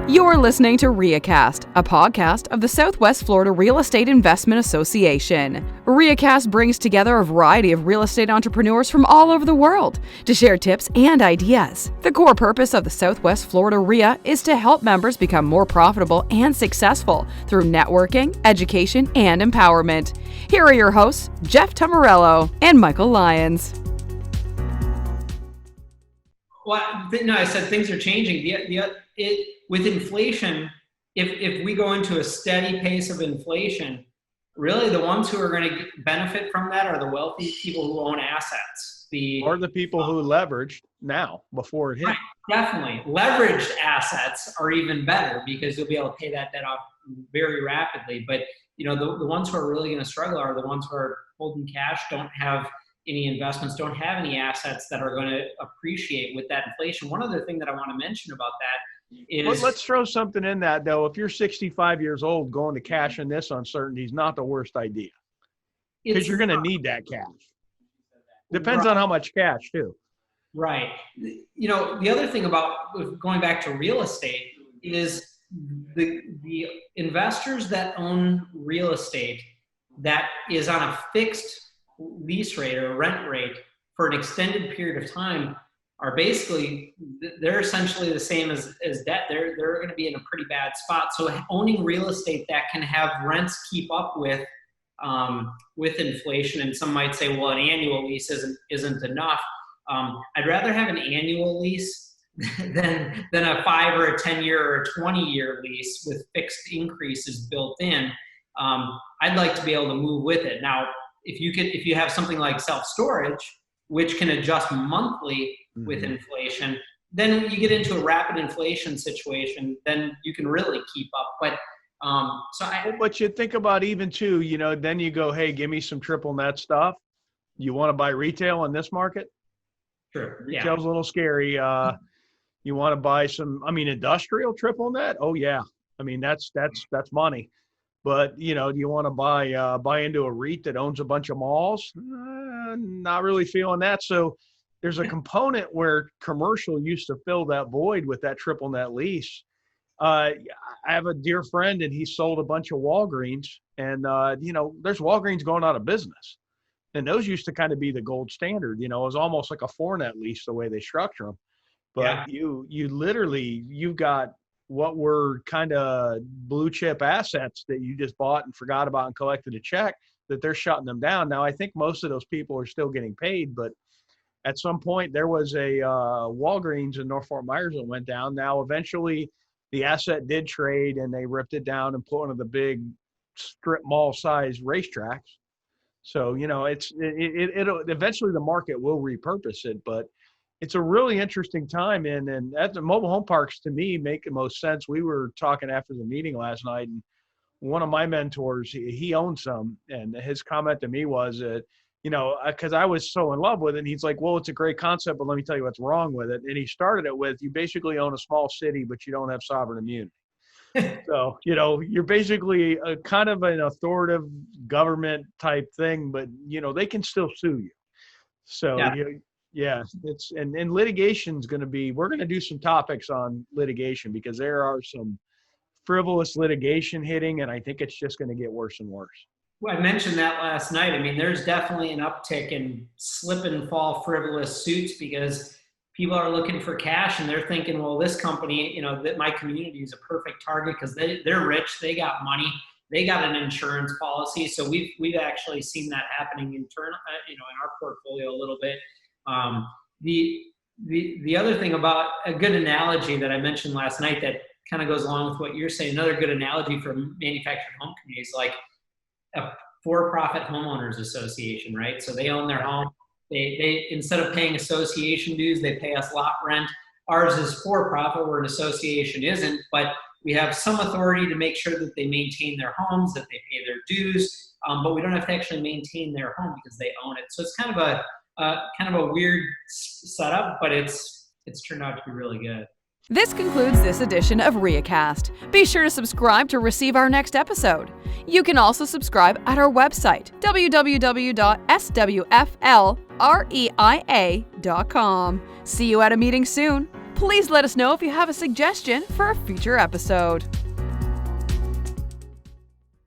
You're listening to RIAcast, a podcast of the Southwest Florida Real Estate Investment Association. RIAcast brings together a variety of real estate entrepreneurs from all over the world to share tips and ideas. The core purpose of the Southwest Florida RIA is to help members become more profitable and successful through networking, education, and empowerment. Here are your hosts, Jeff Tamarello and Michael Lyons. Well, no, I said things are changing. With inflation, if we go into a steady pace of inflation, really the ones who are going to benefit from that are the wealthy people who own assets. Or the people who leveraged now before it hit. Right, definitely. Leveraged assets are even better because you'll be able to pay that debt off very rapidly. But the ones who are really going to struggle are the ones who are holding cash, don't have any investments, don't have any assets that are going to appreciate with that inflation. One other thing that I want to mention about that is... Let's throw something in that, though. If you're 65 years old, going to cash in this uncertainty is not the worst idea because you're going to need that cash. Depends on how much cash, too. Right. The other thing about going back to real estate is the investors that own real estate that is on a fixed lease rate or rent rate for an extended period of time are basically, they're essentially the same as debt. They're going to be in a pretty bad spot. So owning real estate that can have rents keep up with inflation, and some might say, well, an annual lease isn't enough. I'd rather have an annual lease than a 5 or a 10-year or a 20-year lease with fixed increases built in. I'd like to be able to move with it. Now, if you have something like self-storage, which can adjust monthly with inflation, then you get into a rapid inflation situation, then you can really keep up. But but you think about even too, then you go, hey, give me some triple net stuff. You want to buy retail in this market? Sure. Retail's a little scary. You want to buy some, industrial triple net? Oh yeah. That's money. But, do you want to buy into a REIT that owns a bunch of malls? Not really feeling that. So there's a component where commercial used to fill that void with that triple net lease. I have a dear friend, and he sold a bunch of Walgreens. And, there's Walgreens going out of business. And those used to kind of be the gold standard. It was almost like a 4-net lease the way they structure them. But you've got what were kind of blue chip assets that you just bought and forgot about and collected a check, that they're shutting them down. Now, I think most of those people are still getting paid, but at some point there was a Walgreens in North Fort Myers that went down. Now, eventually the asset did trade and they ripped it down and put one of the big strip mall size racetracks. So, it'll eventually the market will repurpose it, but it's a really interesting time. And at the mobile home parks, to me, make the most sense. We were talking after the meeting last night, and one of my mentors, he owns some, and his comment to me was that, because I was so in love with it, and he's like, well, it's a great concept, but let me tell you what's wrong with it. And he started it with, you basically own a small city, but you don't have sovereign immunity. So, you're basically a kind of an authoritative government type thing, but, they can still sue you. So, it's and litigation's going to be, we're going to do some topics on litigation because there are some frivolous litigation hitting, and I think it's just going to get worse and worse. Well, I mentioned that last night. There's definitely an uptick in slip and fall frivolous suits because people are looking for cash and they're thinking, well, this company, that my community is a perfect target because they're rich, they got money, they got an insurance policy. So we've actually seen that happening in our portfolio a little bit. The other thing about a good analogy that I mentioned last night that kind of goes along with what you're saying, another good analogy for manufactured home communities, like a for-profit homeowners association, right? So they own their home. They instead of paying association dues, they pay us lot rent. Ours is for-profit, where an association isn't, but we have some authority to make sure that they maintain their homes, that they pay their dues, but we don't have to actually maintain their home because they own it. So it's kind of a weird setup, but it's turned out to be really good. This concludes this edition of RIAcast. Be sure to subscribe to receive our next episode. You can also subscribe at our website, www.swflreia.com. See you at a meeting soon. Please let us know if you have a suggestion for a future episode.